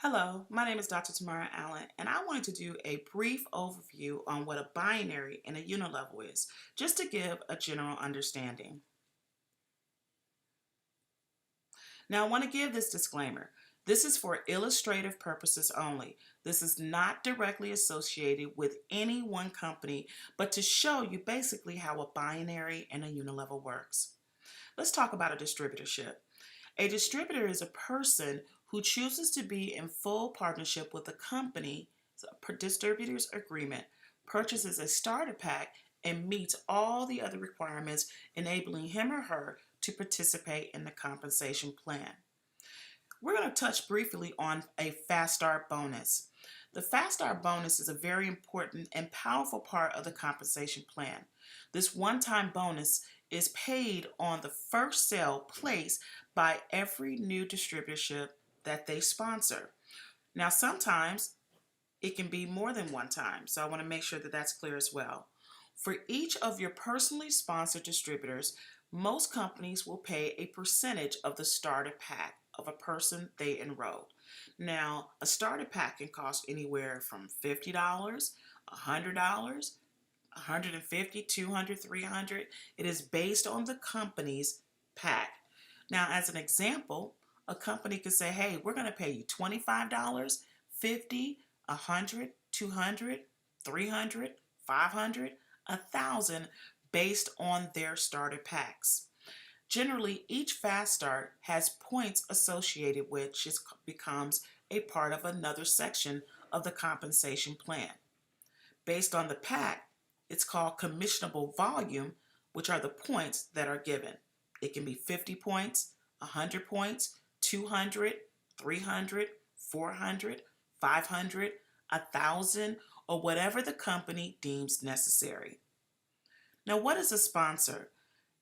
Hello, my name is Dr. Tamarra Allen, and I wanted to do a brief overview on what a binary and a unilevel is, just to give a general understanding. Now, I want to give this disclaimer. This is for illustrative purposes only. This is not directly associated with any one company, but to show you basically how a binary and a unilevel works. Let's talk about a distributorship. A distributor is a person who chooses to be in full partnership with a company, per distributor's agreement, purchases a starter pack, and meets all the other requirements enabling him or her to participate in the compensation plan. We're going to touch briefly on a fast start bonus. The fast start bonus is a very important and powerful part of the compensation plan. This one-time bonus is paid on the first sale placed by every new distributorship that they sponsor. Now, sometimes it can be more than one time, so I want to make sure that that's clear as well. For each of your personally sponsored distributors, most companies will pay a percentage of the starter pack of a person they enrolled. Now, a starter pack can cost anywhere from $50, $100, $150, $200, $300. It is based on the company's pack. Now, as an example, a company could say, hey, we're going to pay you $25, $50, $100, $200, $300, $500, $1,000 based on their starter packs. Generally, each fast start has points associated which becomes a part of another section of the compensation plan. Based on the pack, it's called commissionable volume, which are the points that are given. It can be 50 points, 100 points, 200, 300, 400, 500, 1,000, or whatever the company deems necessary. Now, what is a sponsor?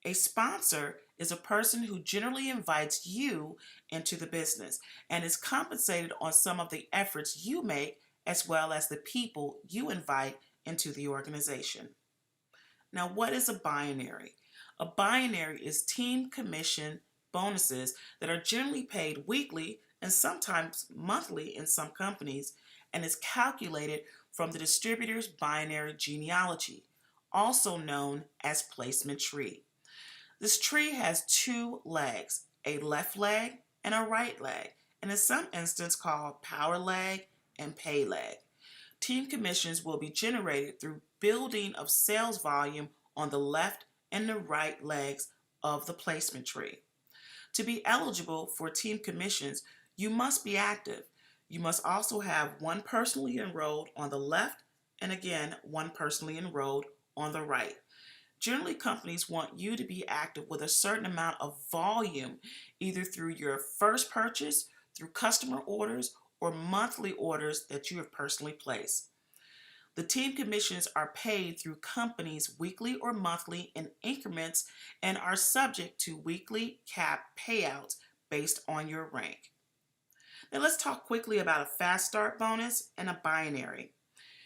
A sponsor is a person who generally invites you into the business and is compensated on some of the efforts you make as well as the people you invite into the organization. Now, what is a binary? A binary is team commission bonuses that are generally paid weekly and sometimes monthly in some companies and is calculated from the distributor's binary genealogy, also known as placement tree. This tree has two legs, a left leg and a right leg, and in some instances called power leg and pay leg. Team commissions will be generated through building of sales volume on the left and the right legs of the placement tree. To be eligible for team commissions, you must be active. You must also have one personally enrolled on the left and again, one personally enrolled on the right. Generally, companies want you to be active with a certain amount of volume, either through your first purchase, through customer orders, or monthly orders that you have personally placed. The team commissions are paid through companies weekly or monthly in increments and are subject to weekly cap payouts based on your rank. Now let's talk quickly about a fast start bonus and a binary.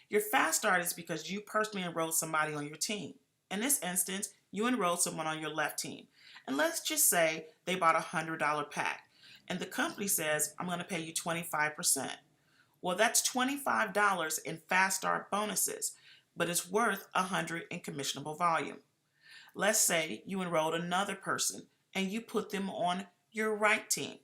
Your fast start is because you personally enrolled somebody on your team. In this instance, you enrolled someone on your left team. And let's just say they bought a $100 pack. And the company says, I'm going to pay you 25%. Well, that's $25 in fast start bonuses, but it's worth $100 in commissionable volume. Let's say you enrolled another person and you put them on your right team.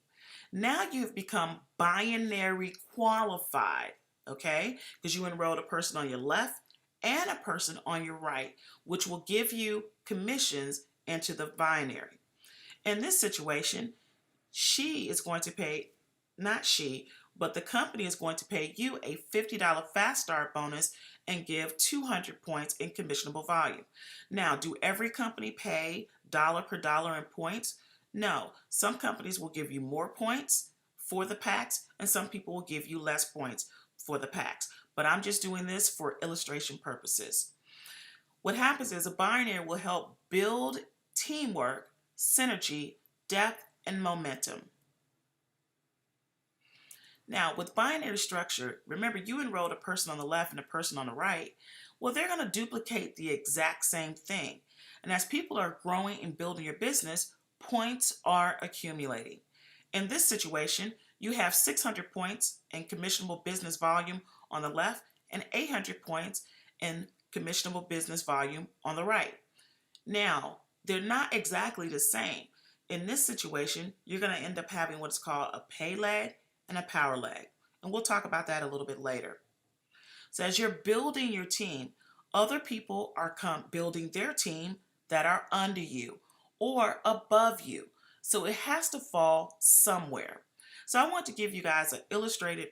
Now you've become binary qualified, okay? Because you enrolled a person on your left and a person on your right, which will give you commissions into the binary. In this situation, she is going to pay, not she, but the company is going to pay you a $50 fast start bonus and give 200 points in commissionable volume. Now, do every company pay dollar per dollar in points? No. Some companies will give you more points for the packs, and some people will give you less points for the packs. But I'm just doing this for illustration purposes. What happens is a binary will help build teamwork, synergy, depth, and momentum. Now, with binary structure, remember you enrolled a person on the left and a person on the right. Well, they're going to duplicate the exact same thing. And as people are growing and building your business, points are accumulating. In this situation, You have 600 points in commissionable business volume on the left and 800 points in commissionable business volume on the right. Now, they're not exactly the same. In this situation, you're going to end up having what's called a pay lag and a power lag. And we'll talk about that a little bit later. So as you're building your team, other people are building their team that are under you or above you. So it has to fall somewhere. So I want to give you guys an illustrated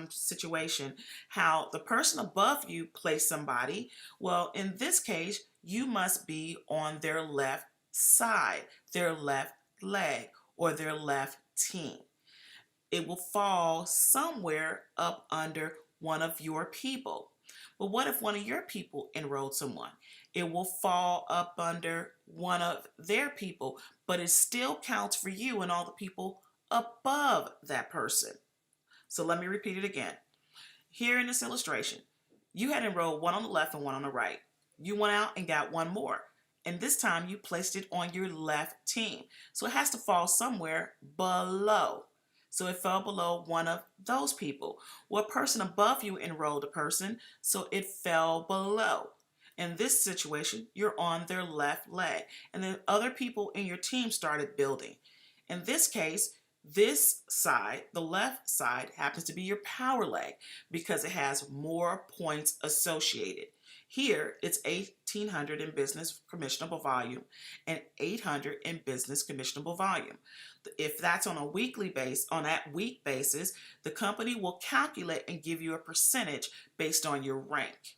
situation how the person above you placed somebody. Well, in this case, you must be on their left side, their left leg, or their left team. It will fall somewhere up under one of your people. But what if one of your people enrolled someone? It will fall up under one of their people, but it still counts for you and all the people above that person. So let me repeat it again. Here in this illustration, you had enrolled one on the left and one on the right. You went out and got one more. And this time you placed it on your left team. So it has to fall somewhere below. So it fell below one of those people. Well, a person above you enrolled a person, so it fell below. In this situation, you're on their left leg. And then other people in your team started building. In this case, this side, the left side, happens to be your power leg because it has more points associated. Here, it's 1,800 in business commissionable volume and 800 in business commissionable volume. If that's on a weekly base, on that week basis, the company will calculate and give you a percentage based on your rank.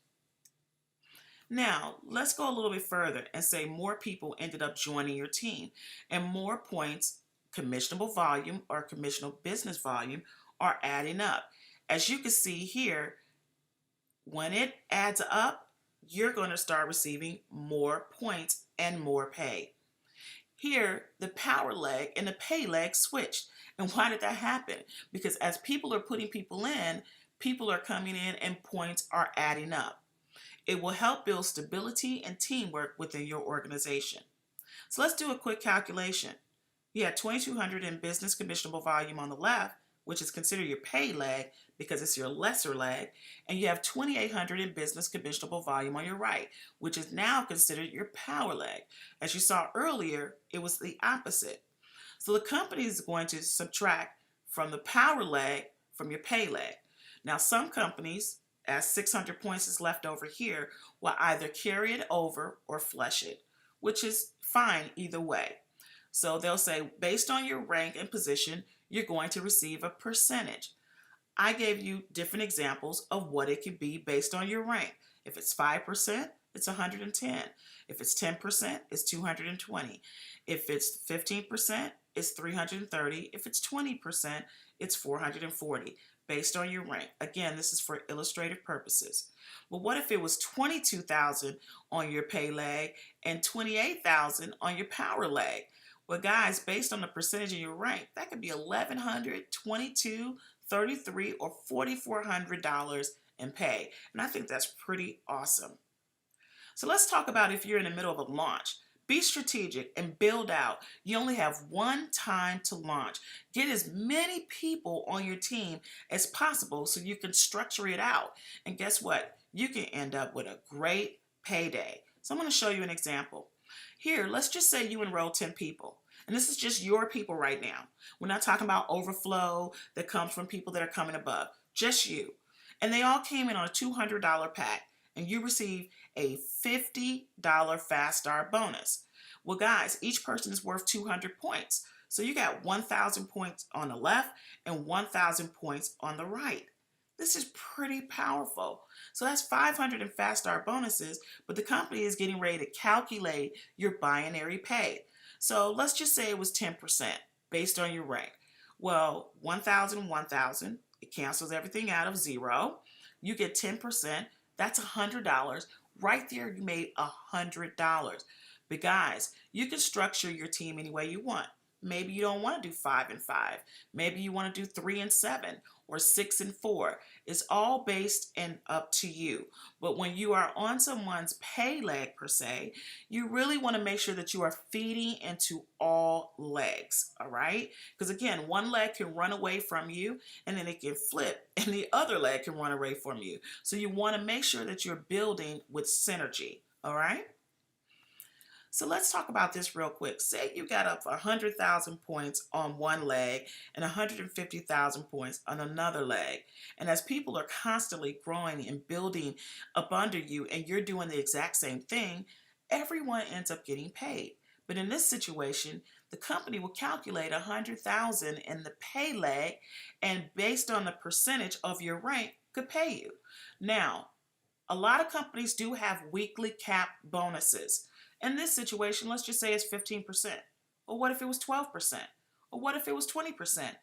Now, let's go a little bit further and say more people ended up joining your team and more points, commissionable volume or commissionable business volume, are adding up. As you can see here, when it adds up, you're going to start receiving more points and more pay. Here, the power leg and the pay leg switched. And why did that happen? Because as people are putting people in, people are coming in and points are adding up. It will help build stability and teamwork within your organization. So let's do a quick calculation. You had 2,200 in business commissionable volume on the left, which is considered your pay leg because it's your lesser leg, and you have 2,800 in business commissionable volume on your right, which is now considered your power leg. As you saw earlier, it was the opposite. So the company is going to subtract from the power leg from your pay leg. Now some companies, as 600 points is left over here, will either carry it over or flush it, which is fine either way. So they'll say, based on your rank and position, you're going to receive a percentage. I gave you different examples of what it could be based on your rank. If it's 5%, it's 110. If it's 10%, it's 220. If it's 15%, it's 330. If it's 20%, it's 440, based on your rank. Again, this is for illustrative purposes. But what if it was 22,000 on your pay leg and 28,000 on your power leg? Well, guys, based on the percentage of your rank, that could be $1,100, $2,200, $3,300, or $4,400 in pay. And I think that's pretty awesome. So let's talk about if you're in the middle of a launch. Be strategic and build out. You only have one time to launch. Get as many people on your team as possible so you can structure it out. And guess what? You can end up with a great payday. So I'm going to show you an example. Here, let's just say you enroll 10 people. And this is just your people right now. We're not talking about overflow that comes from people that are coming above. Just you. And they all came in on a $200 pack. And you receive a $50 Fast Start bonus. Well, guys, each person is worth 200 points. So you got 1,000 points on the left and 1,000 points on the right. This is pretty powerful. So that's 500 in Fast Start bonuses, but the company is getting ready to calculate your binary pay. So let's just say it was 10% based on your rank. Well, 1,000, 1,000, it cancels everything out of zero. You get 10%. That's $100. Right there, you made $100. But guys, you can structure your team any way you want. Maybe you don't want to do 5 and 5. Maybe you want to do 3 and 7 or 6 and 4. It's all based and up to you. But when you are on someone's pay leg per se, you really want to make sure that you are feeding into all legs, all right? Because again, one leg can run away from you and then it can flip and the other leg can run away from you. So you want to make sure that you're building with synergy, all right? So let's talk about this real quick. Say you got up 100,000 points on one leg and 150,000 points on another leg. And as people are constantly growing and building up under you and you're doing the exact same thing, everyone ends up getting paid. But in this situation, the company will calculate 100,000 in the pay leg and based on the percentage of your rank could pay you. Now, a lot of companies do have weekly cap bonuses. In this situation, let's just say it's 15%. Or what if it was 12%? Or what if it was 20%?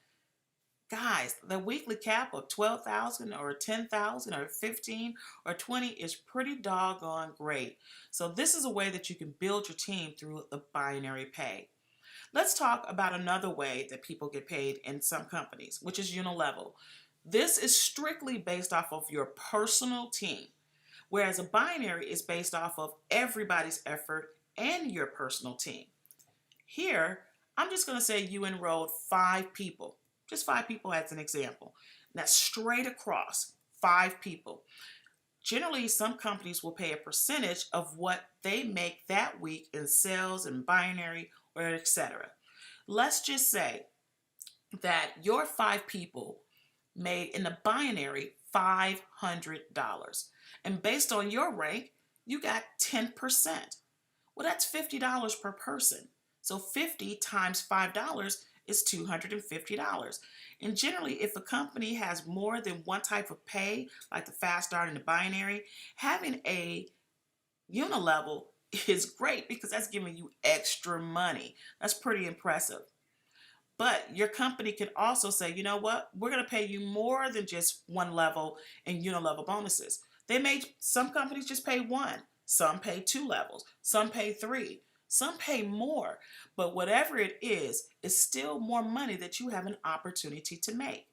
Guys, the weekly cap of 12,000 or 10,000 or 15 or 20 is pretty doggone great. So this is a way that you can build your team through the binary pay. Let's talk about another way that people get paid in some companies, which is Unilevel. This is strictly based off of your personal team, whereas a binary is based off of everybody's effort and your personal team. Here, I'm just going to say you enrolled 5 people, just 5 people as an example. That's straight across 5 people. Generally, some companies will pay a percentage of what they make that week in sales and binary or etc. Let's just say that your 5 people made in the binary $500. And based on your rank, you got 10%. Well, that's $50 per person. So 50 times $5 is $250. And generally, if a company has more than one type of pay, like the fast start and the binary, having a Unilevel is great because that's giving you extra money. That's pretty impressive. But your company can also say, you know what, we're going to pay you more than just one level in Unilevel bonuses. Some companies just pay 1, some pay 2 levels, some pay 3, some pay more. But whatever it is, it's still more money that you have an opportunity to make.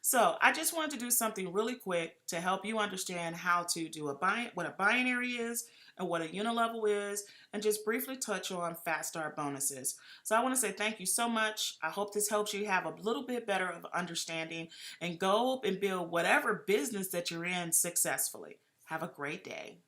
So I just wanted to do something really quick to help you understand how to do what a binary is and what a unilevel is, and just briefly touch on fast start bonuses. So I want to say thank you so much. I hope this helps you have a little bit better of understanding and go and build whatever business that you're in successfully. Have a great day.